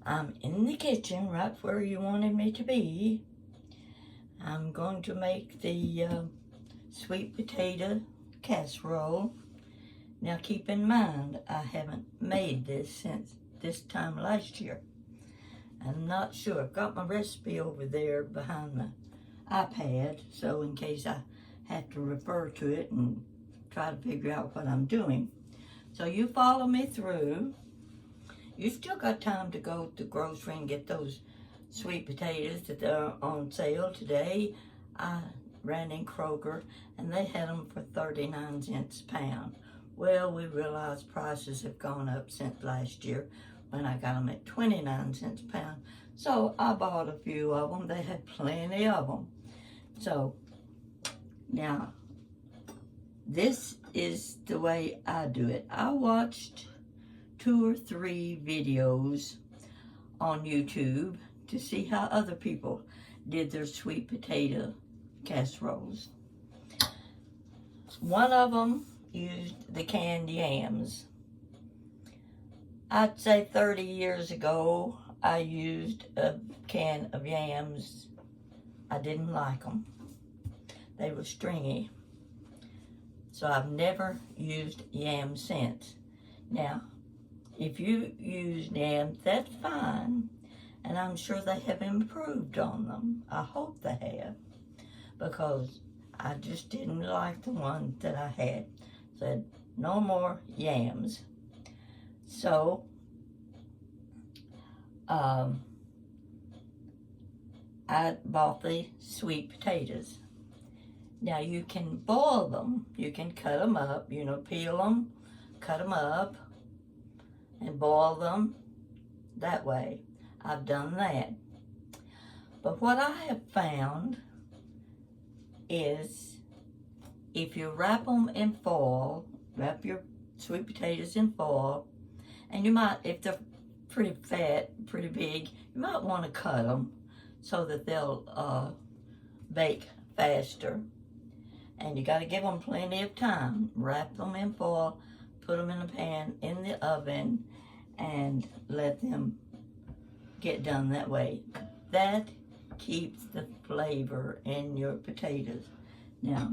I'm in the kitchen right where you wanted me to be. I'm going to make the sweet potato casserole. Now keep in mind, I haven't made this since this time last year. I'm not sure. I've got my recipe over there behind my iPad, so in case I have to refer to it and try to figure out what I'm doing. So you follow me through. You still got time to go to the grocery and get those sweet potatoes that are on sale today. I ran in Kroger and they had them for 39 cents a pound. Well, we realize prices have gone up since last year when I got them at 29 cents a pound. So I bought a few of them. They had plenty of them. So now this is the way I do it. I watched 2 or 3 videos on YouTube to see how other people did their sweet potato casseroles. One of them used the canned yams. I'd say 30 years ago, I used a can of yams. I didn't like them. They were stringy. So I've never used yams since. Now, if you use yams, that's fine. And I'm sure they have improved on them. I hope they have. Because I just didn't like the one that I had. Said, no more yams. So, I bought the sweet potatoes. Now you can boil them. You can cut them up, peel them, cut them up, and boil them that way. I've done that. But what I have found is if you wrap them in foil, wrap your sweet potatoes in foil, and you might, if they're pretty fat, pretty big, you might want to cut them so that they'll bake faster. And you got to give them plenty of time. Wrap them in foil, put them in a pan in the oven, and let them get done that way. That keeps the flavor in your potatoes. Now,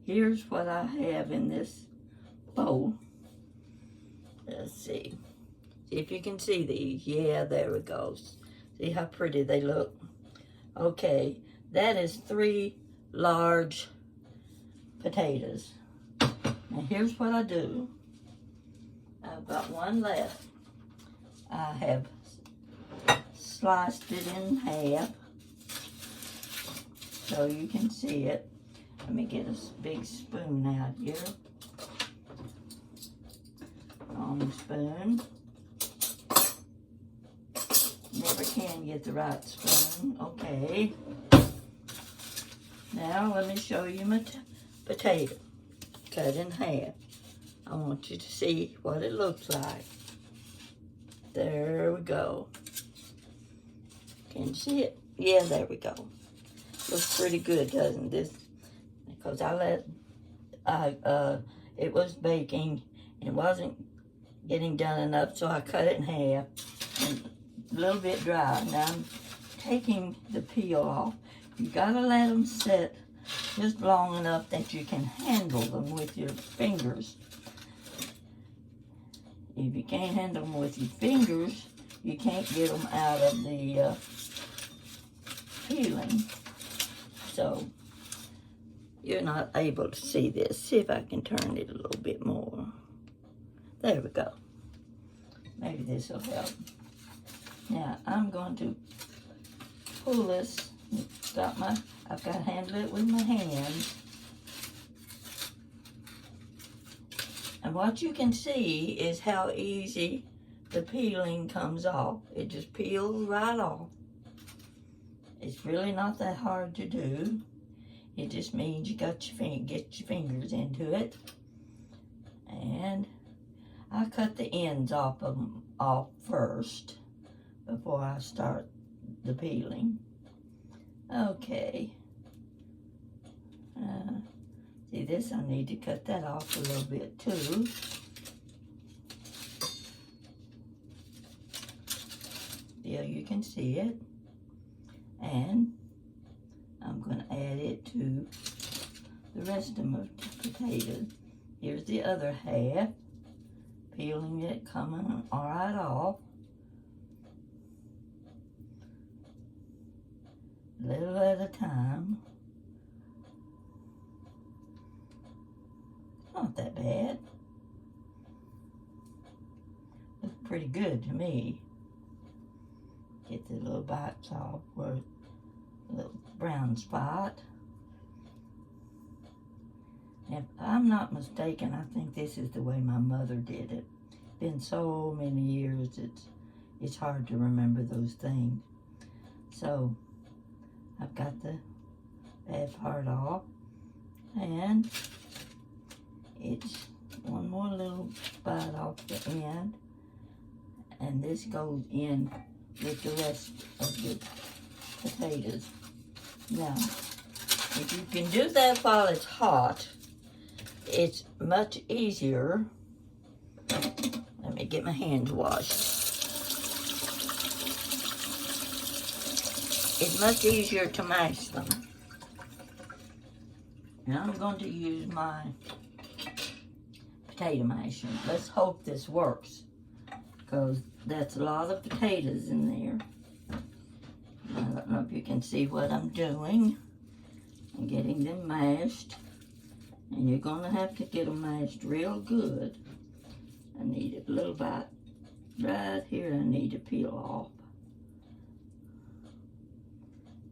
here's what I have in this bowl. Let's see. See if you can see these. Yeah, there it goes. See how pretty they look? Okay, that is 3 large potatoes. Now here's what I do. I've got one left. I have sliced it in half so you can see it. Let me get a big spoon out here. Long spoon. Never can get the right spoon. Okay. Now let me show you my potato cut in half. I want you to see what it looks like. There we go. Can you see it? Yeah, there we go. Looks pretty good, doesn't this? Because it was baking and wasn't getting done enough, so I cut it in half and a little bit dry. Now I'm taking the peel off. You gotta let them sit just long enough that you can handle them with your fingers. If you can't handle them with your fingers, you can't get them out of the peeling. So you're not able to see this. See if I can turn it a little bit more. There we go. Maybe this will help. Now I'm going to pull this. I've got to handle it with my hands. And what you can see is how easy the peeling comes off. It just peels right off. It's really not that hard to do. It just means you got get your fingers into it. And I cut the ends off first before I start the peeling. Okay. See this, I need to cut that off a little bit too. There you can see it. And I'm going to add it to the rest of my potatoes. Here's the other half. Peeling it, coming right off. Little at a time. Not that bad. Looks pretty good to me. Get the little bites off where a little brown spot. If I'm not mistaken, I think this is the way my mother did it. Been so many years, it's hard to remember those things. So I've got the bad part off, and it's one more little bite off the end, and this goes in with the rest of the potatoes. Now, if you can do that while it's hot, it's much easier. Let me get my hands washed. It's much easier to mash them. Now I'm going to use my potato masher. Let's hope this works, because that's a lot of potatoes in there. I don't know if you can see what I'm doing. I'm getting them mashed. And you're going to have to get them mashed real good. I need a little bite right here. I need to peel off.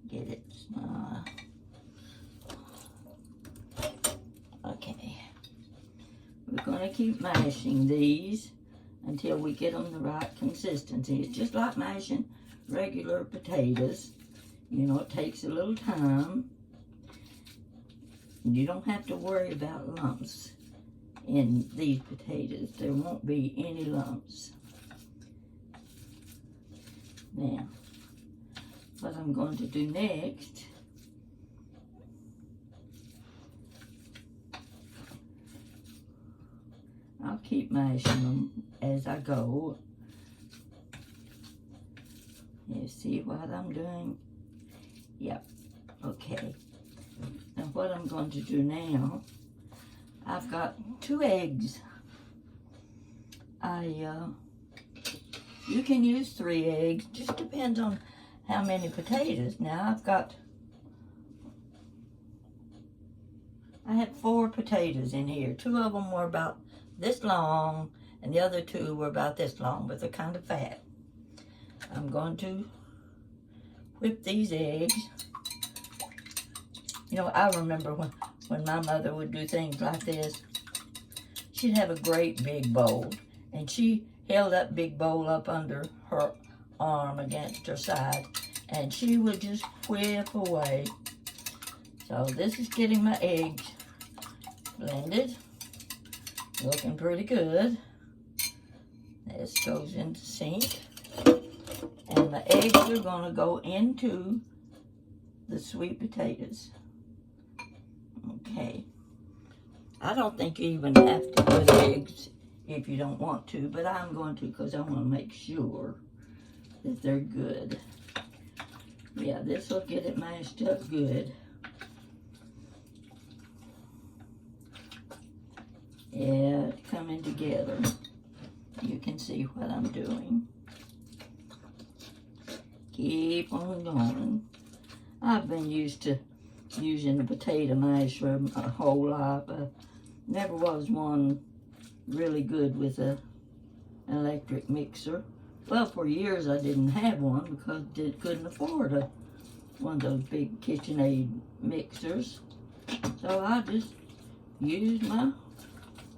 Get it. Okay. We're going to keep mashing these until we get them the right consistency. It's just like mashing regular potatoes. You know, it takes a little time. You don't have to worry about lumps in these potatoes. There won't be any lumps. Now, what I'm going to do next, I'll keep mashing them as I go. You see what I'm doing? Yep, okay. Now what I'm going to do now, I've got 2 eggs. You can use 3 eggs, just depends on how many potatoes. Now I had 4 potatoes in here. 2 of them were about this long, and the other 2 were about this long, but they're kind of fat. I'm going to whip these eggs. You know, I remember when my mother would do things like this, she'd have a great big bowl, and she held that big bowl up under her arm against her side, and she would just whip away. So this is getting my eggs blended. Looking pretty good. This goes into sink. And the eggs are going to go into the sweet potatoes. Okay. I don't think you even have to put eggs if you don't want to, but I'm going to because I want to make sure that they're good. Yeah, this will get it mashed up good. Yeah, it's coming together. You can see what I'm doing. Keep on going. I've been used to using a potato masher my whole life. I never was one really good with an electric mixer. Well, for years I didn't have one because I couldn't afford one of those big KitchenAid mixers. So I just used my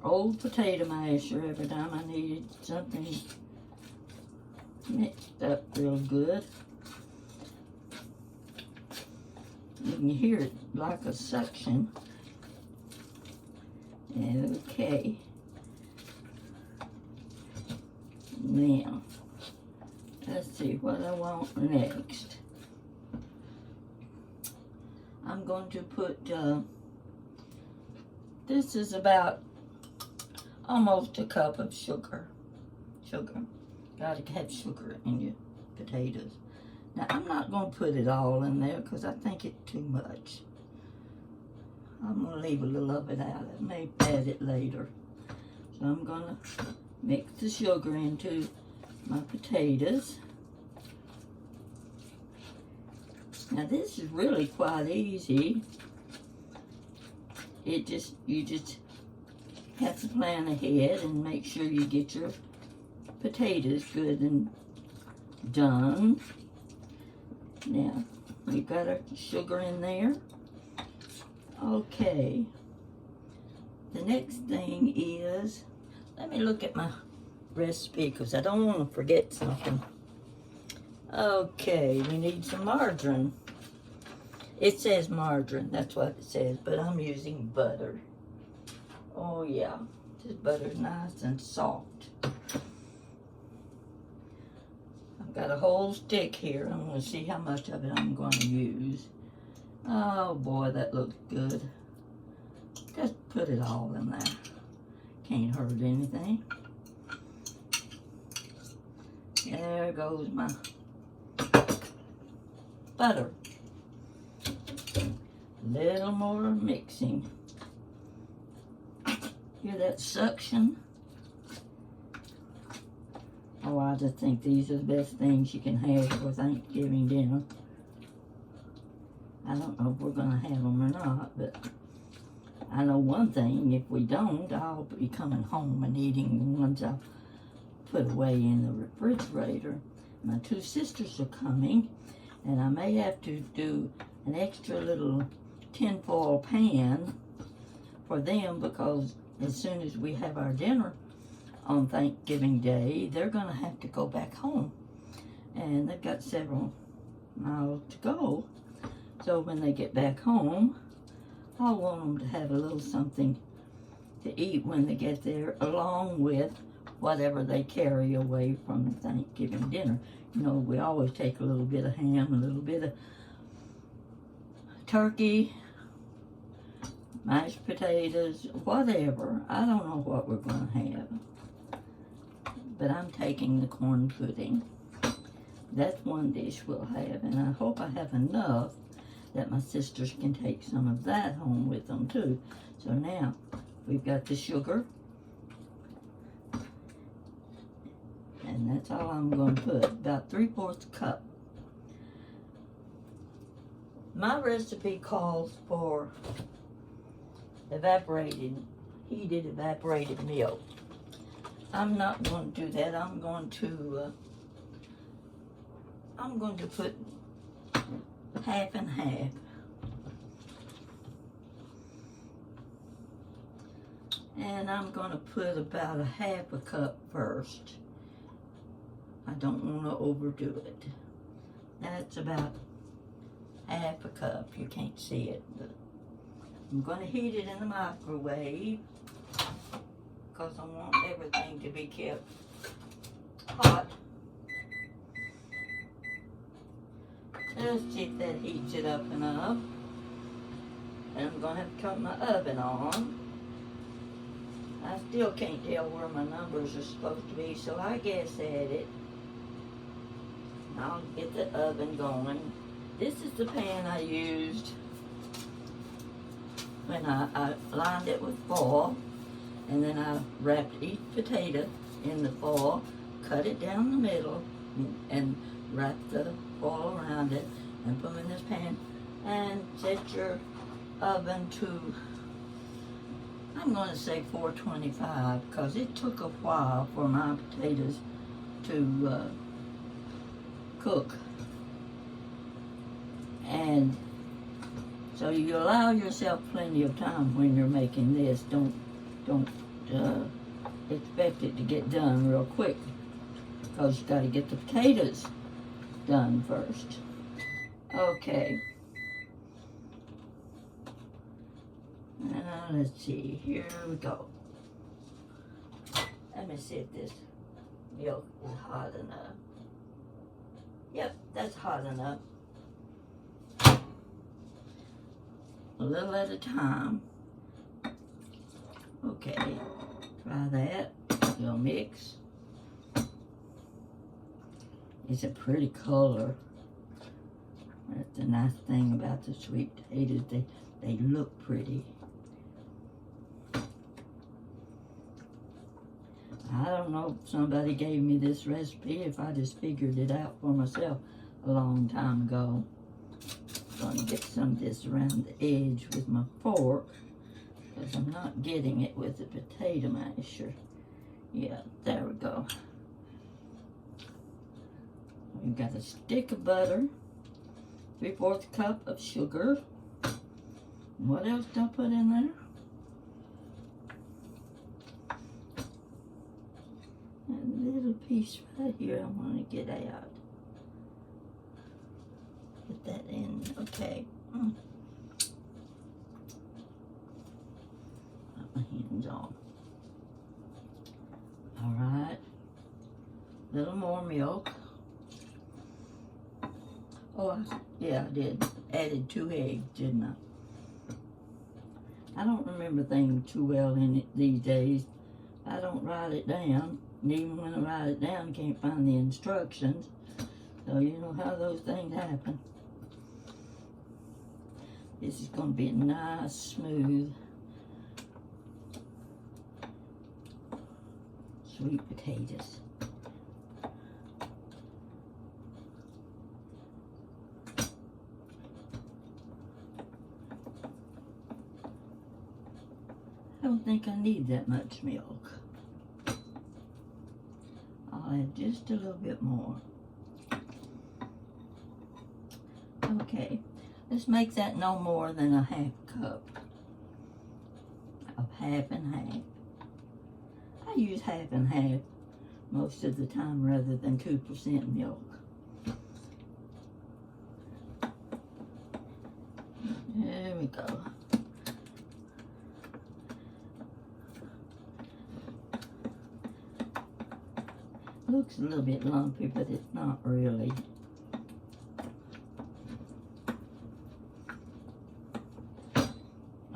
old potato masher every time I needed something mixed up real good. You can hear it like a suction. Okay. Now, let's see what I want next. I'm going to put, this is about almost a cup of sugar. Gotta have sugar in your potatoes. Now, I'm not going to put it all in there because I think it's too much. I'm going to leave a little of it out. I may add it later. So I'm going to mix the sugar into my potatoes. Now, this is really quite easy. You just have to plan ahead and make sure you get your potatoes good and done. Now, we've got our sugar in there. Okay. The next thing is, let me look at my recipe because I don't want to forget something. Okay, we need some margarine. It says margarine, that's what it says, but I'm using butter. Oh yeah, this butter's nice and soft. I've got a whole stick here. I'm going to see how much of it I'm going to use. Oh boy, that looks good. Just put it all in there. Can't hurt anything. There goes my butter. Little more mixing. Hear that suction? Oh, I just think these are the best things you can have for Thanksgiving dinner. I don't know if we're going to have them or not, but I know one thing. If we don't, I'll be coming home and eating the ones I put away in the refrigerator. My two sisters are coming, and I may have to do an extra little tinfoil pan for them because as soon as we have our dinner on Thanksgiving Day, they're going to have to go back home. And they've got several miles to go. So when they get back home, I want them to have a little something to eat when they get there, along with whatever they carry away from the Thanksgiving dinner. You know, we always take a little bit of ham, a little bit of turkey, mashed potatoes, whatever. I don't know what we're going to have. But I'm taking the corn pudding. That's one dish we'll have, and I hope I have enough that my sisters can take some of that home with them too. So now we've got the sugar, and that's all I'm going to put, about 3/4 cup. My recipe calls for heated evaporated milk. I'm not going to do that. I'm going to put half and half. And I'm going to put about 1/2 cup first. I don't want to overdo it. That's about 1/2 cup. You can't see it, but I'm going to heat it in the microwave because I want everything to be kept hot. Let's see if that heats it up enough. And I'm going to have to turn my oven on. I still can't tell where my numbers are supposed to be, so I guess at it. I'll get the oven going. This is the pan I used when I lined it with foil, and then I wrapped each potato in the foil, cut it down the middle, and wrapped the foil around it, and put them in this pan, and set your oven to, I'm going to say 425, because it took a while for my potatoes to cook. And so you allow yourself plenty of time when you're making this. Don't expect it to get done real quick, because you got to get the potatoes done first. Okay. Now let's see. Here we go. Let me see if this milk is hot enough. Yep, that's hot enough. A little at a time. Okay, try that. You'll mix. It's a pretty color. That's the nice thing about the sweet potatoes. They look pretty. I don't know if somebody gave me this recipe, if I just figured it out for myself a long time ago. I'm going to get some of this around the edge with my fork, because I'm not getting it with the potato masher. Yeah, there we go. We've got a stick of butter, 3/4 cup of sugar. What else do I put in there? A little piece right here I want to get out. Put that in, okay. Put my hands on. All right, a little more milk. Oh, yeah, I did. Added 2 eggs, didn't I? I don't remember things too well in it these days. I don't write it down. And even when I write it down, I can't find the instructions. So you know how those things happen. This is going to be a nice, smooth, sweet potatoes. I don't think I need that much milk. I'll add just a little bit more. Okay, let's make that no more than a 1/2 cup of 1/2 and 1/2. I use 1/2 and 1/2 most of the time rather than 2% milk. There we go. Looks a little bit lumpy, but it's not really.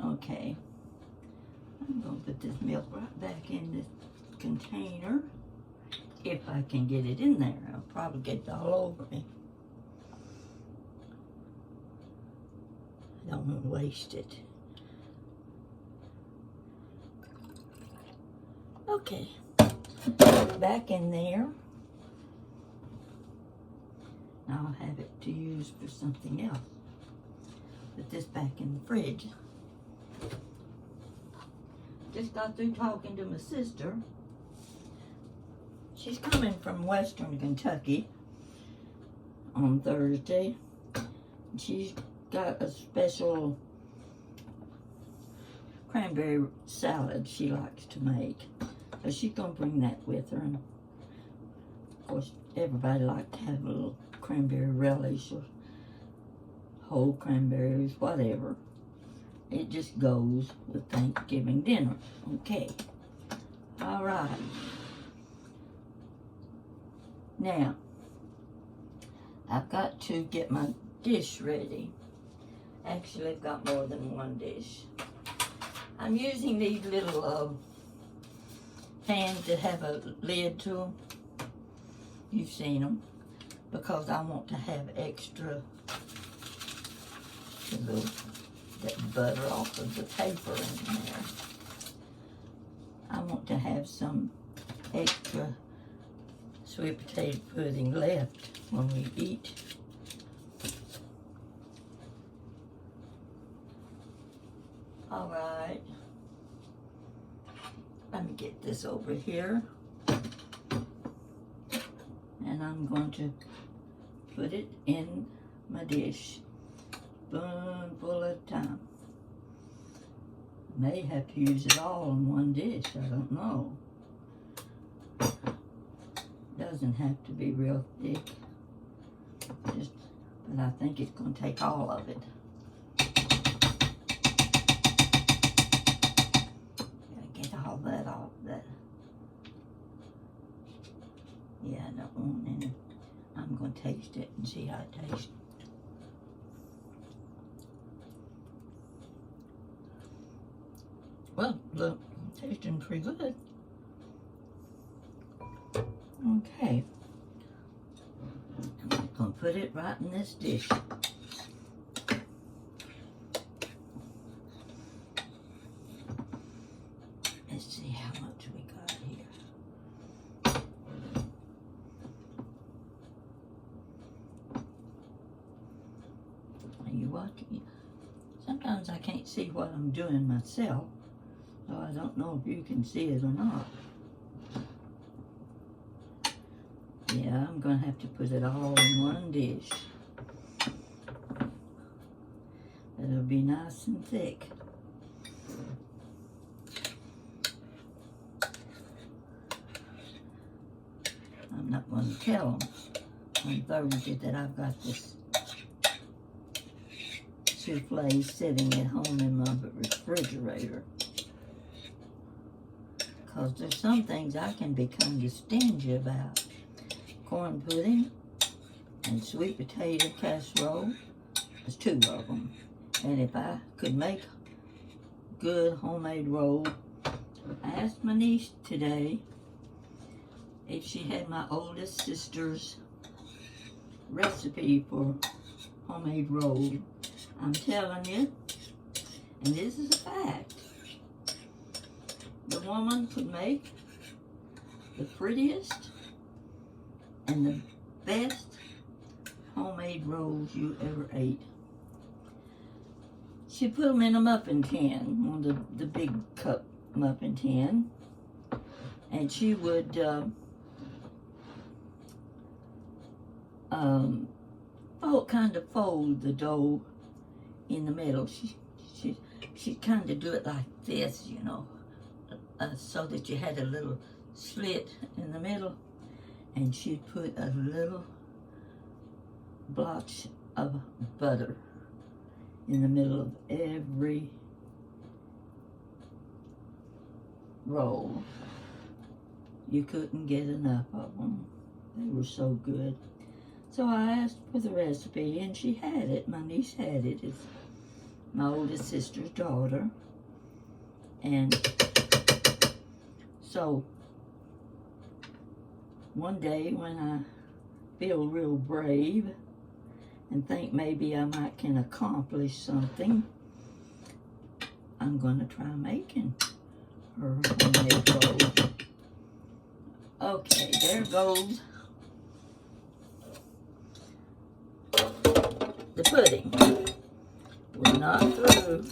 Okay, I'm going to put this milk right back in this container. If I can get it in there, I'll probably get it all over me. I don't want to waste it. Okay. Back in there. Now I'll have it to use for something else. Put this back in the fridge. Just got through talking to my sister. She's coming from Western Kentucky on Thursday. She's got a special cranberry salad she likes to make. So she's going to bring that with her. And of course, everybody likes to have a little cranberry relish or whole cranberries, whatever. It just goes with Thanksgiving dinner. Okay. All right. Now, I've got to get my dish ready. Actually, I've got more than one dish. I'm using these little pans that have a lid to them. You've seen them. Because I want to have extra that butter off of the paper in there. I want to have some extra sweet potato pudding left when we eat. All right. Let me get this over here. And I'm going to put it in my dish. Spoonful at a time. May have to use it all in one dish, I don't know. Doesn't have to be real thick. But I think it's going to take all of it. Gotta get all that off that. Yeah, I don't want any. I'm going to taste it and see how it tastes. Well, look, tasting pretty good. Okay. put it right in this dish. Let's see how much we got here. Are you watching? Sometimes I can't see what I'm doing myself, so I don't know if you can see it or not. Yeah, I'm going to have to put it all in one dish. It'll be nice and thick. I'm not going to tell them on Thursday that I've got this souffle sitting at home in my refrigerator. Because there's some things I can be kind of stingy about. Corn pudding and sweet potato casserole. There's 2 of them. And if I could make good homemade roll, I asked my niece today if she had my oldest sister's recipe for homemade roll. I'm telling you, and this is a fact, the woman could make the prettiest and the best homemade rolls you ever ate. She put them in a muffin tin, one of the big cup muffin tin, and she would kind of fold the dough in the middle. She'd kind of do it like this, you know, so that you had a little slit in the middle, and she'd put a little blotch of butter in the middle of every roll. You couldn't get enough of them. They were so good. So I asked for the recipe, and she had it. My niece had it. It's my oldest sister's daughter. And so one day when I feel real brave and think maybe I might can accomplish something, I'm going to try making her homemade roll. Okay, there goes the pudding. We're not through.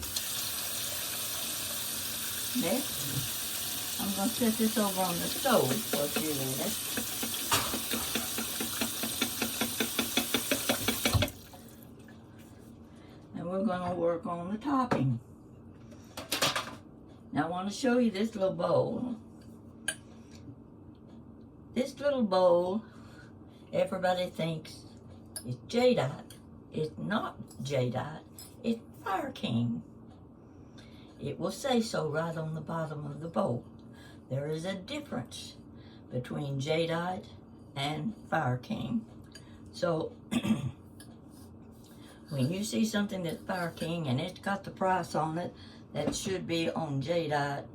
Next, I'm going to set this over on the stove for a few minutes. And we're going to work on the topping. Now I want to show you this little bowl. This little bowl, everybody thinks it's jadeite. It's not jadeite, it's Fire King. It will say so right on the bottom of the bowl. There is a difference between jadeite and Fire King. So when you see something that's Fire King and it's got the price on it that should be on jadeite,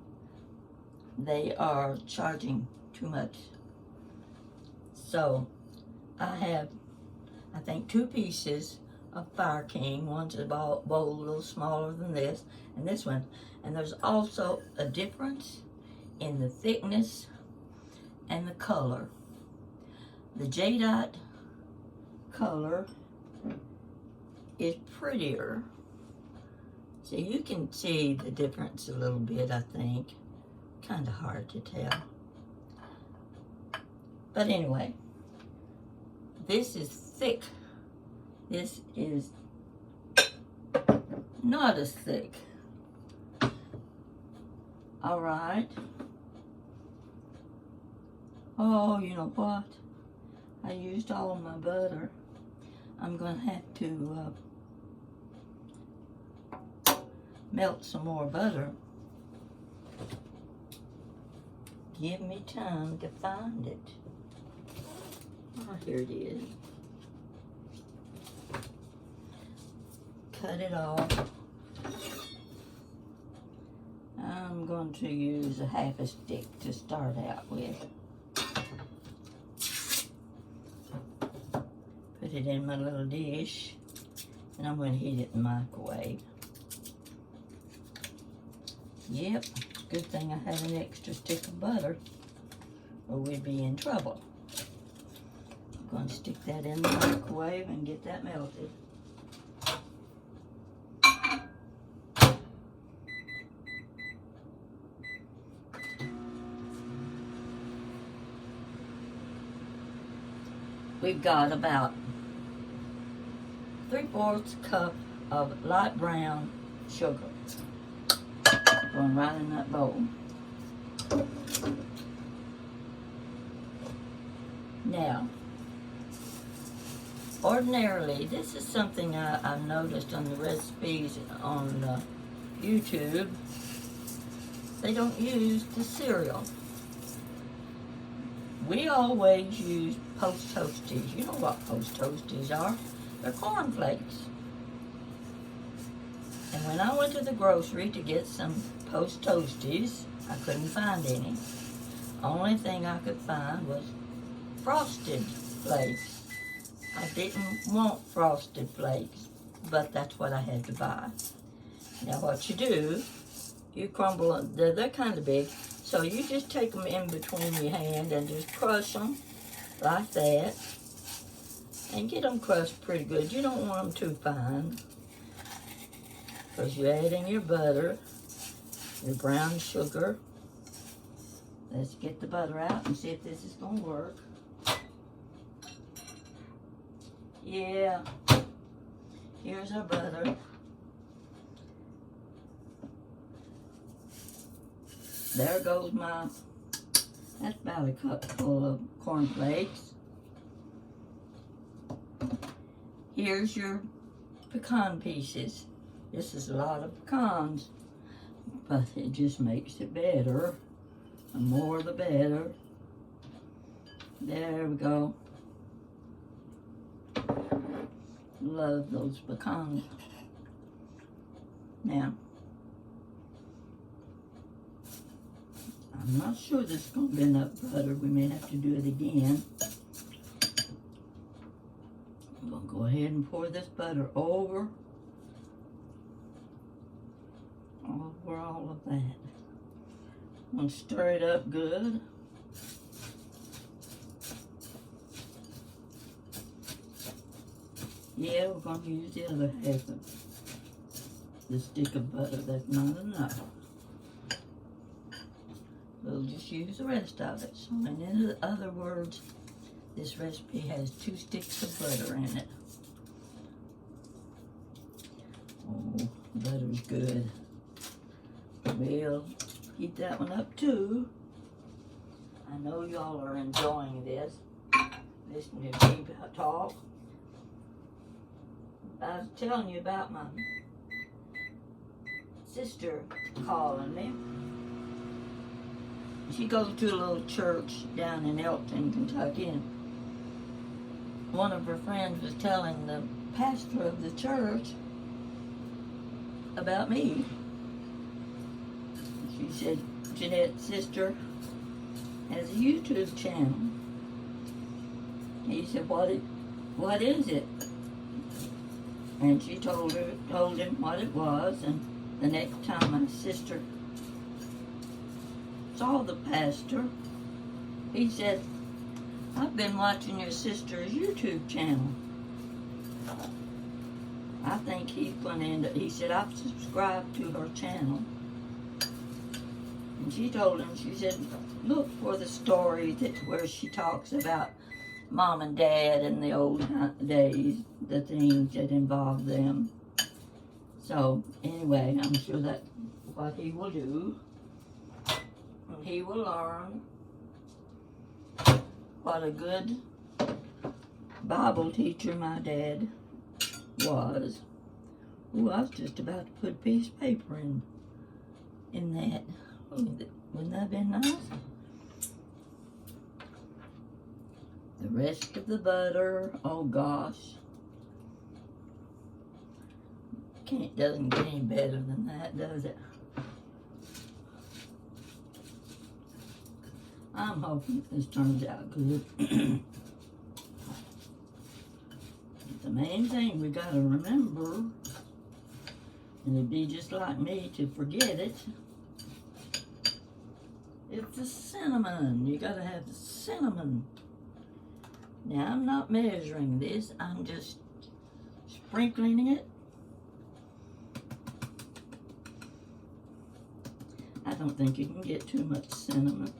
they are charging too much. So I have, I think, 2 pieces of Fire King. One's a bowl a little smaller than this, and this one. And there's also a difference in the thickness and the color. The jadeite color is prettier. So you can see the difference a little bit, I think. Kind of hard to tell. But anyway, this is thick. This is not as thick. All right. Oh, you know what? I used all my butter. I'm going to have to melt some more butter. Give me time to find it. Oh, here it is. Cut it off. I'm going to use a half a stick to start out with. Put put it in my little dish, and I'm going to heat it in the microwave. Yep, good thing I had an extra stick of butter, or we'd be in trouble. I'm going to stick that in the microwave and get that melted. We've got about 3/4 cup of light brown sugar going right in that bowl. Now, ordinarily, this is something I've noticed on the recipes on YouTube. They don't use the cereal. We always use Post Toasties. You know what Post Toasties are? They're cornflakes. And when I went to the grocery to get some Post Toasties, I couldn't find any. Only thing I could find was Frosted Flakes. I didn't want Frosted Flakes, but that's what I had to buy. Now what you do, you crumble them. They're kind of big, so you just take them in between your hand and just crush them like that, and get them crushed pretty good. You don't want them too fine, because you're adding your butter, your brown sugar. Let's get the butter out and see if this is going to work. Yeah, here's our butter. There goes that's about a cup full of cornflakes. Here's your pecan pieces. This is a lot of pecans, but it just makes it better. The more the better. There we go. Love those pecans. Now, I'm not sure this is going to be enough butter. We may have to do it again. I'm going to go ahead and pour this butter over all of that. I'm going to stir it up good. Yeah, we're going to use the other half of the stick of butter. That's not enough. We'll just use the rest of it. So in other words, this recipe has 2 sticks of butter in it. Oh, butter's good. We'll heat that one up too. I know y'all are enjoying this. Listening to me talk. I was telling you about my sister calling me. She goes to a little church down in Elkton, Kentucky, and one of her friends was telling the pastor of the church about me. She said, Jeanette's sister has a YouTube channel. He said, what is it? And she told him what it was, and the next time my sister saw the pastor, he said, I've been watching your sister's YouTube channel. I think he said, I've subscribed to her channel. And she told him, she said, look for the story where she talks about Mom and Dad in the old days, the things that involve them. So anyway, I'm sure that's what he will do. And he will learn what a good Bible teacher my dad was. Ooh, I was just about to put a piece of paper in that. Wouldn't that have been nice? The rest of the butter, oh gosh. Doesn't get any better than that, does it? I'm hoping this turns out good. main thing we gotta remember, and it'd be just like me to forget it, it's the cinnamon. You gotta have the cinnamon. Now, I'm not measuring this, I'm just sprinkling it. I don't think you can get too much cinnamon.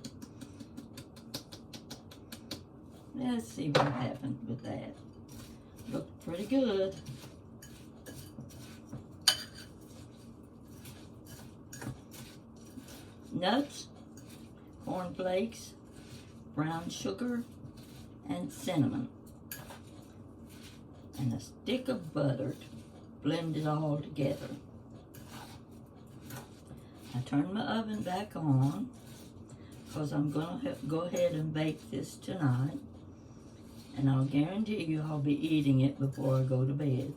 Let's see what happened with that. Looked pretty good. Nuts, corn flakes, brown sugar, and cinnamon. And a stick of butter to blend it all together. I turned my oven back on because I'm going to go ahead and bake this tonight. And I'll guarantee you I'll be eating it before I go to bed.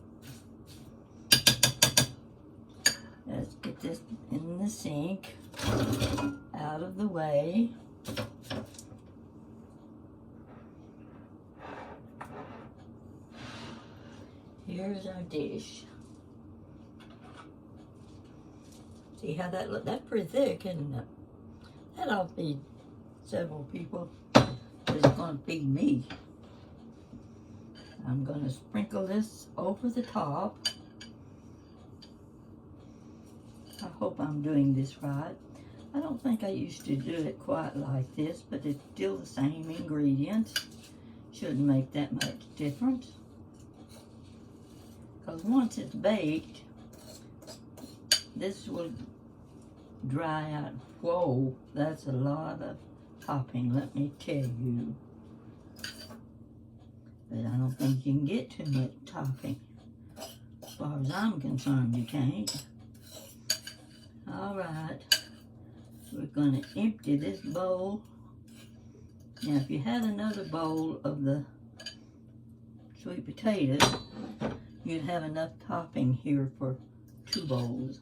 Let's get this in the sink, out of the way. Here's our dish. See how that looks? That's pretty thick, isn't it? That'll feed several people. It's going to feed me. I'm going to sprinkle this over the top. I hope I'm doing this right. I don't think I used to do it quite like this, but it's still the same ingredients. Shouldn't make that much difference. Because once it's baked, this will dry out. Whoa, that's a lot of topping, let me tell you. But I don't think you can get too much topping. As far as I'm concerned, you can't. All right, we're going to empty this bowl. Now, if you had another bowl of the sweet potatoes, you'd have enough topping here for 2 bowls.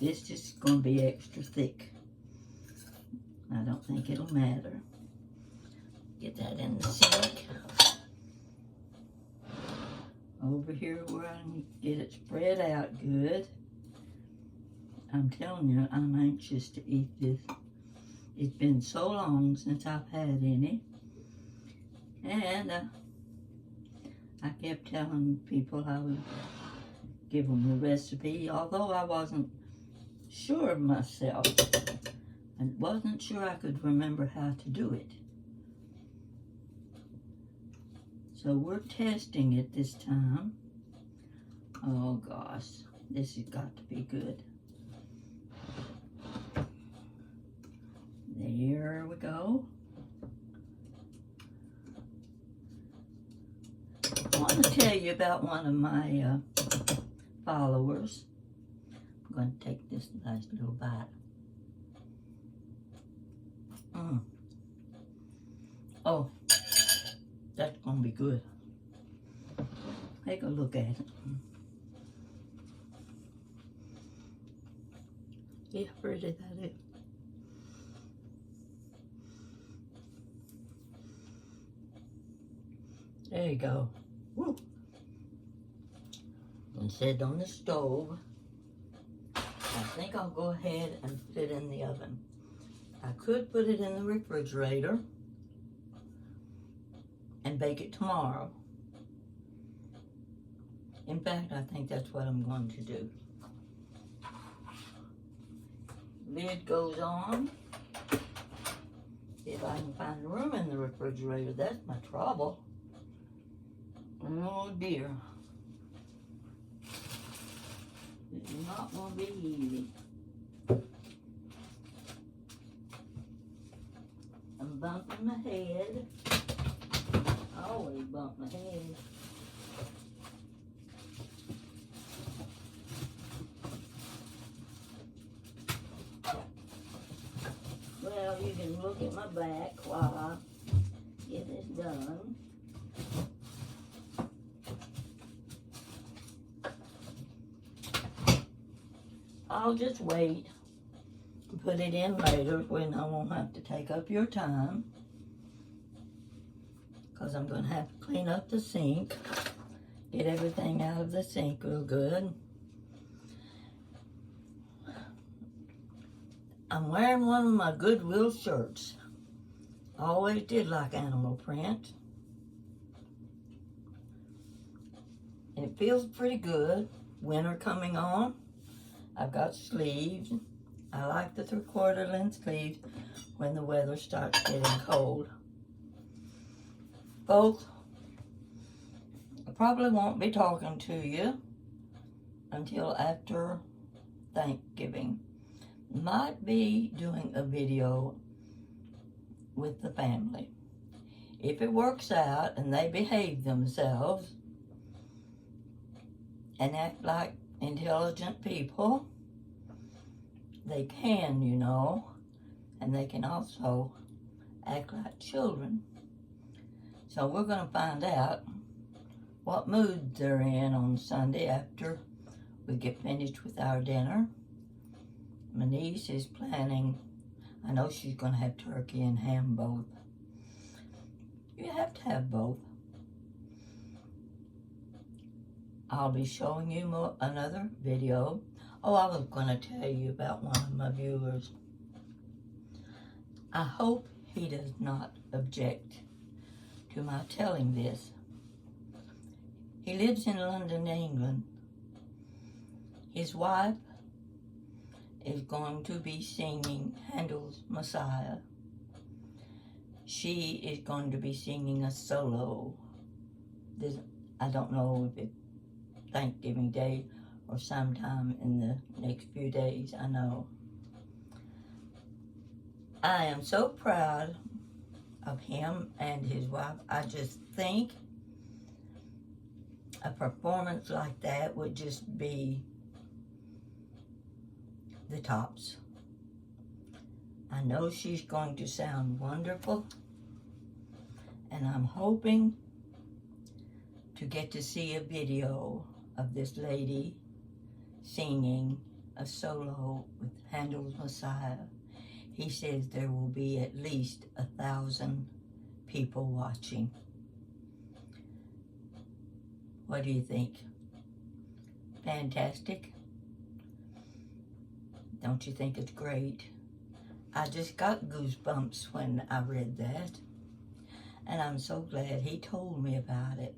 This just is going to be extra thick. I don't think it'll matter. Get that in the sink. Over here where I can get it spread out good. I'm telling you, I'm anxious to eat this. It's been so long since I've had any. And I kept telling people I would give them the recipe, although I wasn't sure of myself. I wasn't sure I could remember how to do it. So we're testing it this time. Oh gosh, this has got to be good. There we go. I want to tell you about one of my followers. I'm going to take this nice little bite. Oh, that's going to be good. Take a look at it. See how pretty that is. There you go. Woo. And set on the stove. I think I'll go ahead and put it in the oven. I could put it in the refrigerator and bake it tomorrow. In fact, I think that's what I'm going to do. Lid goes on. See if I can find room in the refrigerator. That's my trouble. Oh dear. It's not going to be easy. I'm bumping my head. I always bump my head. Well, you can look at my back while I get this done. I'll just wait and put it in later when I won't have to take up your time. Because I'm going to have to clean up the sink. Get everything out of the sink real good. I'm wearing one of my Goodwill shirts. I always did like animal print. And it feels pretty good. Winter coming on. I've got sleeves. I like the 3/4 length sleeves when the weather starts getting cold. Folks, I probably won't be talking to you until after Thanksgiving. Might be doing a video with the family. If it works out and they behave themselves and act like intelligent people, they can, you know, and they can also act like children. So we're going to find out what mood they're in on Sunday after we get finished with our dinner. My niece is planning, I know she's going to have turkey and ham both. You have to have both. I'll be showing you another video. Oh, I was going to tell you about one of my viewers. I hope he does not object to my telling this. He lives in London, England. His wife is going to be singing Handel's Messiah. She is going to be singing a solo. I don't know if it's Thanksgiving Day or sometime in the next few days, I know. I am so proud of him and his wife. I just think a performance like that would just be the tops. I know she's going to sound wonderful, and I'm hoping to get to see a video of this lady singing a solo with Handel's Messiah. He says there will be at least 1,000 people watching. What do you think? Fantastic? Don't you think it's great? I just got goosebumps when I read that. And I'm so glad he told me about it.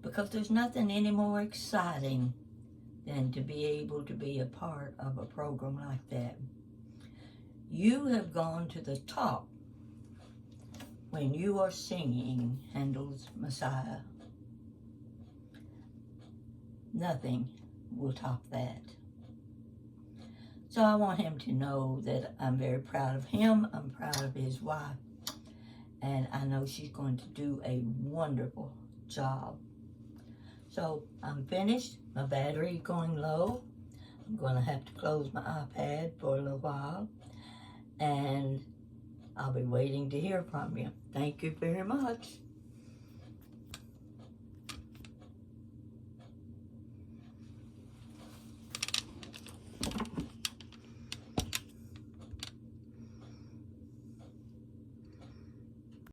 Because there's nothing any more exciting than to be able to be a part of a program like that. You have gone to the top when you are singing Handel's Messiah. Nothing will top that. So I want him to know that I'm very proud of him. I'm proud of his wife. And I know she's going to do a wonderful job. So I'm finished. My battery going low. I'm going to have to close my iPad for a little while. And I'll be waiting to hear from you. Thank you very much.